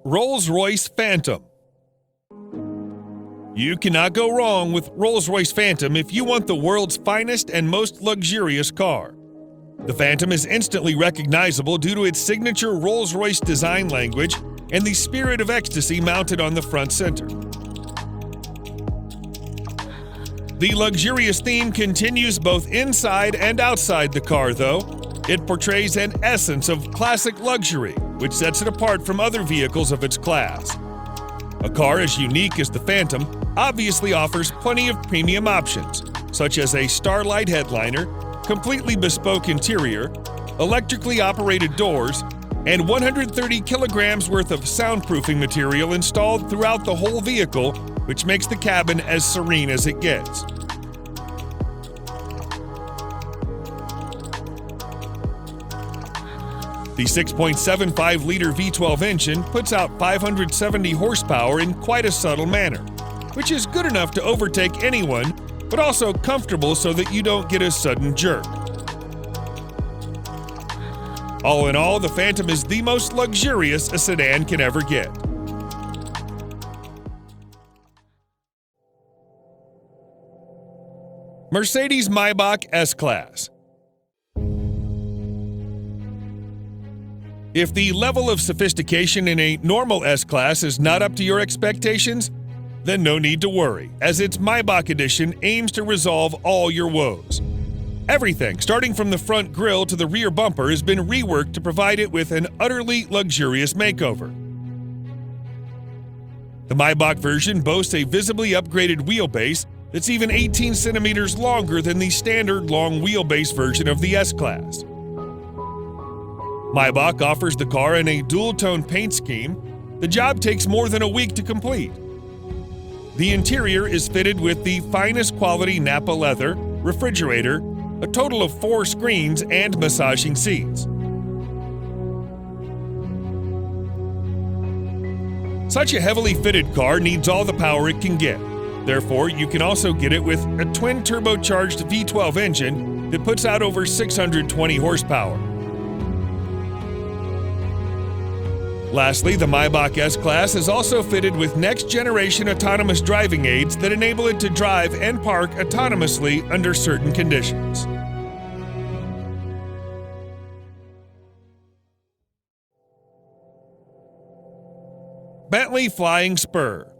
Rolls-Royce Phantom. You cannot go wrong with Rolls-Royce Phantom if you want the world's finest and most luxurious car. The Phantom is instantly recognizable due to its signature Rolls-Royce design language and the spirit of ecstasy mounted on the front center. The luxurious theme continues both inside and outside the car, though. It portrays an essence of classic luxury, which sets it apart from other vehicles of its class. A car as unique as the Phantom obviously offers plenty of premium options, such as a Starlight headliner, completely bespoke interior, electrically operated doors, and 130 kilograms worth of soundproofing material installed throughout the whole vehicle, which makes the cabin as serene as it gets. The 6.75-liter V12 engine puts out 570 horsepower in quite a subtle manner, which is good enough to overtake anyone, but also comfortable so that you don't get a sudden jerk. All in all, the Phantom is the most luxurious a sedan can ever get. Mercedes-Maybach S-Class. If the level of sophistication in a normal S-Class is not up to your expectations, then no need to worry, as its Maybach edition aims to resolve all your woes. Everything, starting from the front grille to the rear bumper, has been reworked to provide it with an utterly luxurious makeover. The Maybach version boasts a visibly upgraded wheelbase that's even 18 centimeters longer than the standard long wheelbase version of the S-Class. Maybach offers the car in a dual-tone paint scheme. The job takes more than a week to complete. The interior is fitted with the finest quality Nappa leather, refrigerator, a total of 4 screens, and massaging seats. Such a heavily fitted car needs all the power it can get. Therefore, you can also get it with a twin-turbocharged V12 engine that puts out over 620 horsepower. Lastly, the Maybach S-Class is also fitted with next-generation autonomous driving aids that enable it to drive and park autonomously under certain conditions. Bentley Flying Spur.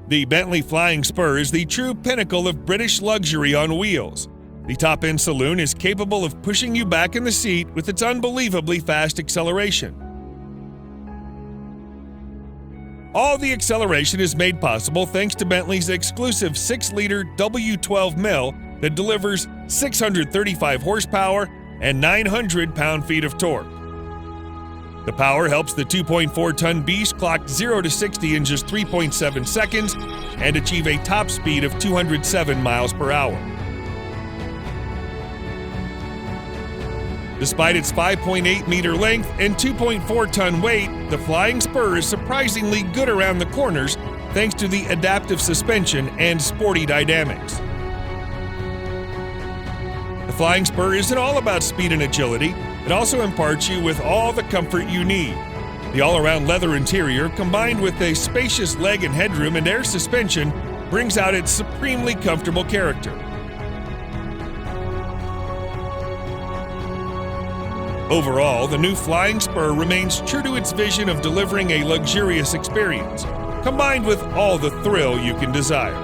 The Bentley Flying Spur is the true pinnacle of British luxury on wheels. The top-end saloon is capable of pushing you back in the seat with its unbelievably fast acceleration. All the acceleration is made possible thanks to Bentley's exclusive 6-liter W12 mill that delivers 635 horsepower and 900 pound-feet of torque. The power helps the 2.4-ton beast clock 0 to 60 in just 3.7 seconds and achieve a top speed of 207 miles per hour. Despite its 5.8-meter length and 2.4-ton weight, the Flying Spur is surprisingly good around the corners thanks to the adaptive suspension and sporty dynamics. The Flying Spur isn't all about speed and agility, it also imparts you with all the comfort you need. The all-around leather interior, combined with a spacious leg and headroom and air suspension, brings out its supremely comfortable character. Overall, the new Flying Spur remains true to its vision of delivering a luxurious experience, combined with all the thrill you can desire.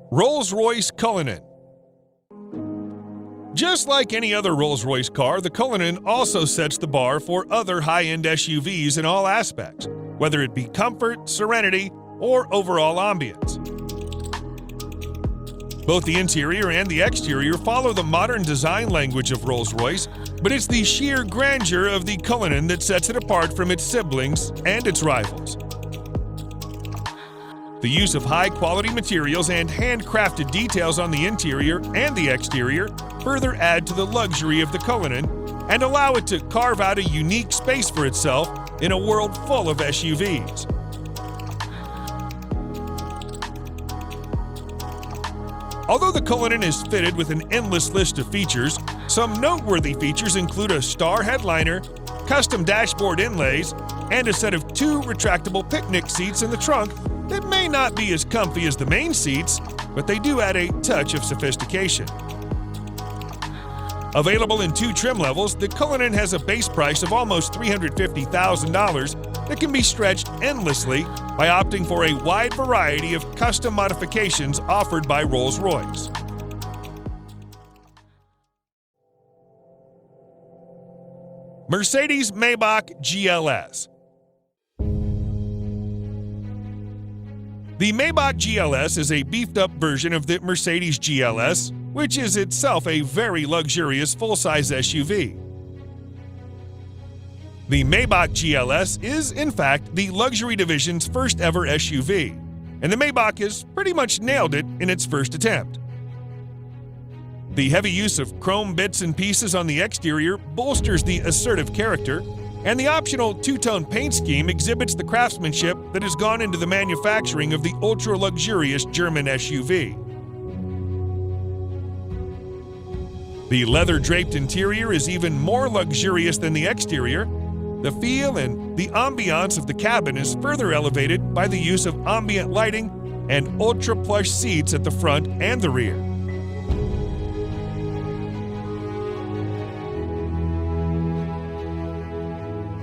Rolls-Royce Cullinan. Just like any other Rolls-Royce car, the Cullinan also sets the bar for other high-end SUVs in all aspects, whether it be comfort, serenity, or overall ambience. Both the interior and the exterior follow the modern design language of Rolls-Royce, but it's the sheer grandeur of the Cullinan that sets it apart from its siblings and its rivals. The use of high-quality materials and handcrafted details on the interior and the exterior further add to the luxury of the Cullinan and allow it to carve out a unique space for itself in a world full of SUVs. Although the Cullinan is fitted with an endless list of features, some noteworthy features include a star headliner, custom dashboard inlays, and a set of 2 retractable picnic seats in the trunk that may not be as comfy as the main seats, but they do add a touch of sophistication. Available in 2 trim levels, the Cullinan has a base price of almost $350,000 that can be stretched endlessly by opting for a wide variety of custom modifications offered by Rolls-Royce. Mercedes-Maybach GLS. The Maybach GLS is a beefed-up version of the Mercedes GLS, which is itself a very luxurious full-size SUV. The Maybach GLS is, in fact, the luxury division's first-ever SUV, and the Maybach has pretty much nailed it in its first attempt. The heavy use of chrome bits and pieces on the exterior bolsters the assertive character, and the optional 2-tone paint scheme exhibits the craftsmanship that has gone into the manufacturing of the ultra-luxurious German SUV. The leather-draped interior is even more luxurious than the exterior. The feel and the ambiance of the cabin is further elevated by the use of ambient lighting and ultra-plush seats at the front and the rear.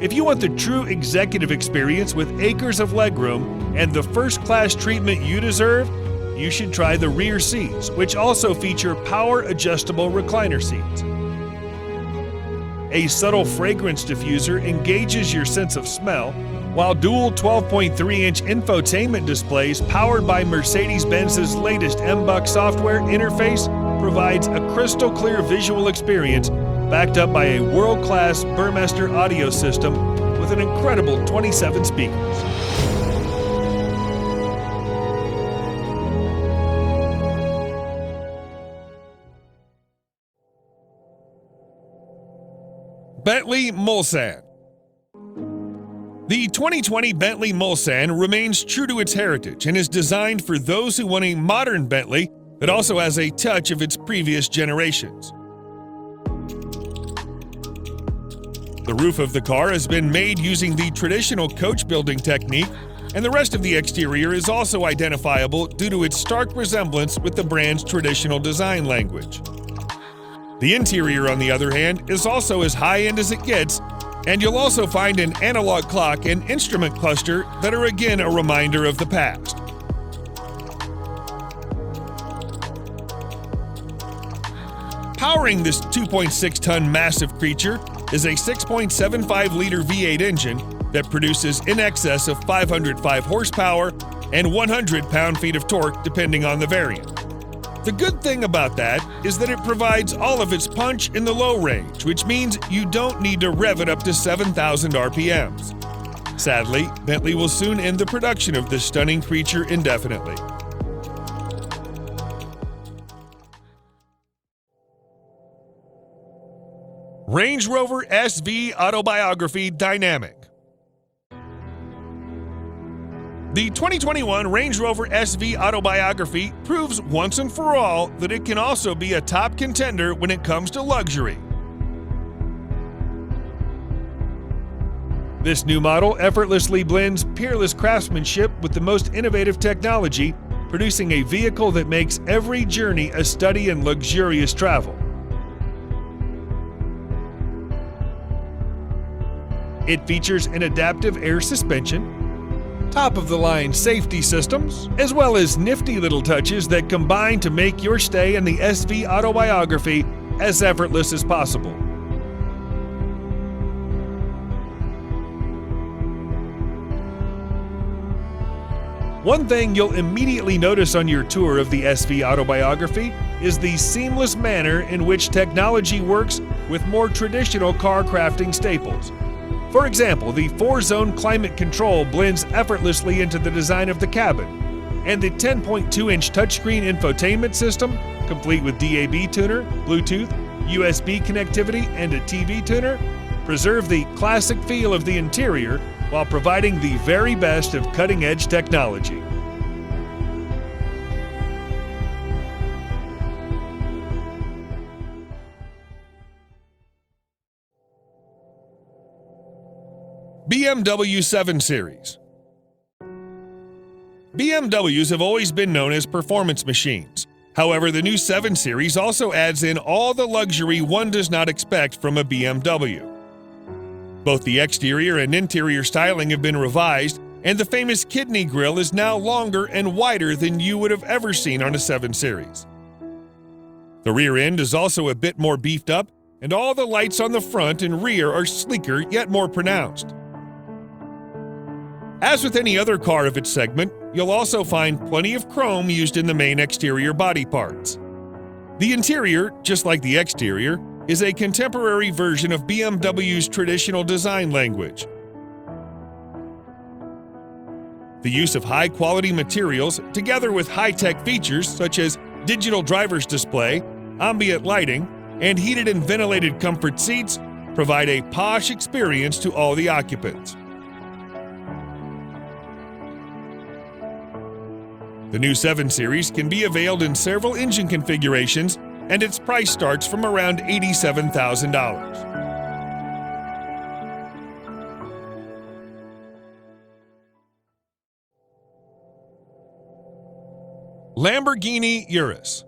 If you want the true executive experience with acres of legroom and the first-class treatment you deserve, you should try the rear seats, which also feature power-adjustable recliner seats. A subtle fragrance diffuser engages your sense of smell, while dual 12.3-inch infotainment displays powered by Mercedes-Benz's latest MBUX software interface provides a crystal-clear visual experience backed up by a world-class Burmester audio system with an incredible 27 speakers. Bentley Mulsanne. The 2020 Bentley Mulsanne remains true to its heritage and is designed for those who want a modern Bentley that also has a touch of its previous generations. The roof of the car has been made using the traditional coach building technique, and the rest of the exterior is also identifiable due to its stark resemblance with the brand's traditional design language. The interior, on the other hand, is also as high-end as it gets, and you'll also find an analog clock and instrument cluster that are again a reminder of the past. Powering this 2.6-ton massive creature is a 6.75-liter V8 engine that produces in excess of 505 horsepower and 100 pound-feet of torque depending on the variant. The good thing about that is that it provides all of its punch in the low range, which means you don't need to rev it up to 7,000 RPMs. Sadly, Bentley will soon end the production of this stunning creature indefinitely. Range Rover SV Autobiography Dynamic. The 2021 Range Rover SV Autobiography proves once and for all that it can also be a top contender when it comes to luxury. This new model effortlessly blends peerless craftsmanship with the most innovative technology, producing a vehicle that makes every journey a study in luxurious travel. It features an adaptive air suspension, top-of-the-line safety systems, as well as nifty little touches that combine to make your stay in the SV Autobiography as effortless as possible. One thing you'll immediately notice on your tour of the SV Autobiography is the seamless manner in which technology works with more traditional car crafting staples. For example, the 4-zone climate control blends effortlessly into the design of the cabin, and the 10.2-inch touchscreen infotainment system, complete with DAB tuner, Bluetooth, USB connectivity, and a TV tuner, preserve the classic feel of the interior while providing the very best of cutting-edge technology. BMW 7 Series. BMWs have always been known as performance machines. However, the new 7 Series also adds in all the luxury one does not expect from a BMW. Both the exterior and interior styling have been revised, and the famous kidney grille is now longer and wider than you would have ever seen on a 7 Series. The rear end is also a bit more beefed up, and all the lights on the front and rear are sleeker yet more pronounced. As with any other car of its segment, you'll also find plenty of chrome used in the main exterior body parts. The interior, just like the exterior, is a contemporary version of BMW's traditional design language. The use of high-quality materials, together with high-tech features such as digital driver's display, ambient lighting, and heated and ventilated comfort seats, provide a posh experience to all the occupants. The new 7 Series can be availed in several engine configurations, and its price starts from around $87,000. Lamborghini Urus.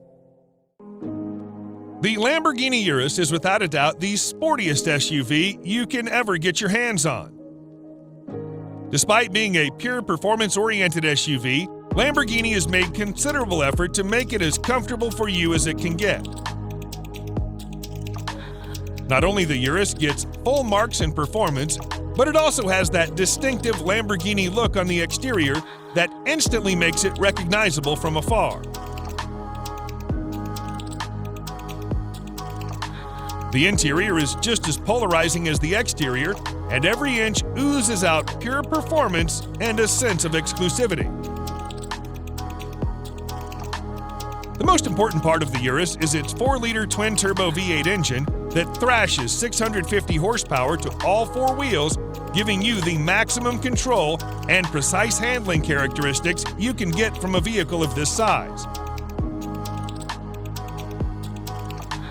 The Lamborghini Urus is without a doubt the sportiest SUV you can ever get your hands on. Despite being a pure performance-oriented SUV, Lamborghini has made considerable effort to make it as comfortable for you as it can get. Not only the Urus gets full marks in performance, but it also has that distinctive Lamborghini look on the exterior that instantly makes it recognizable from afar. The interior is just as polarizing as the exterior, and every inch oozes out pure performance and a sense of exclusivity. The most important part of the Urus is its 4-liter twin-turbo V8 engine that thrashes 650 horsepower to all 4 wheels, giving you the maximum control and precise handling characteristics you can get from a vehicle of this size.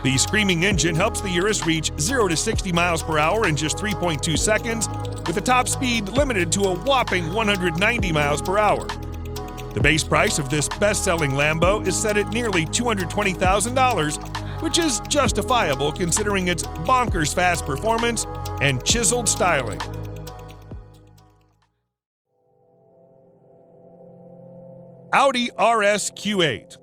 The screaming engine helps the Urus reach 0 to 60 miles per hour in just 3.2 seconds, with a top speed limited to a whopping 190 miles per hour. The base price of this best-selling Lambo is set at nearly $220,000, which is justifiable considering its bonkers fast performance and chiseled styling. Audi RS Q8.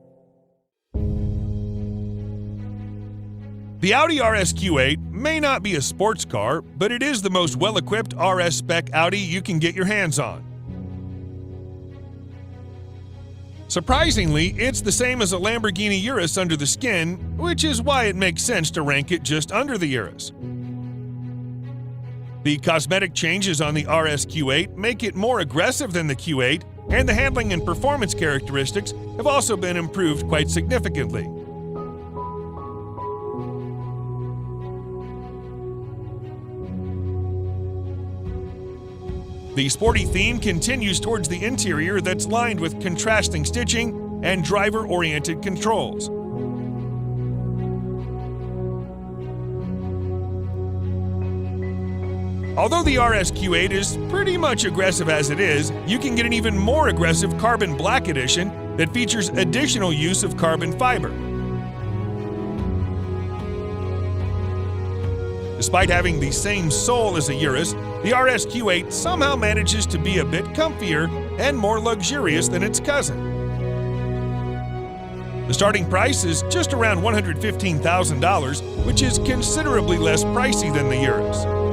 The Audi RS Q8 may not be a sports car, but it is the most well-equipped RS spec Audi you can get your hands on. Surprisingly, it's the same as a Lamborghini Urus under the skin, which is why it makes sense to rank it just under the Urus. The cosmetic changes on the RS Q8 make it more aggressive than the Q8, and the handling and performance characteristics have also been improved quite significantly. The sporty theme continues towards the interior that's lined with contrasting stitching and driver-oriented controls. Although the RS Q8 is pretty much aggressive as it is, you can get an even more aggressive Carbon Black Edition that features additional use of carbon fiber. Despite having the same soul as a Urus, the RS Q8 somehow manages to be a bit comfier and more luxurious than its cousin. The starting price is just around $115,000, which is considerably less pricey than the Urus.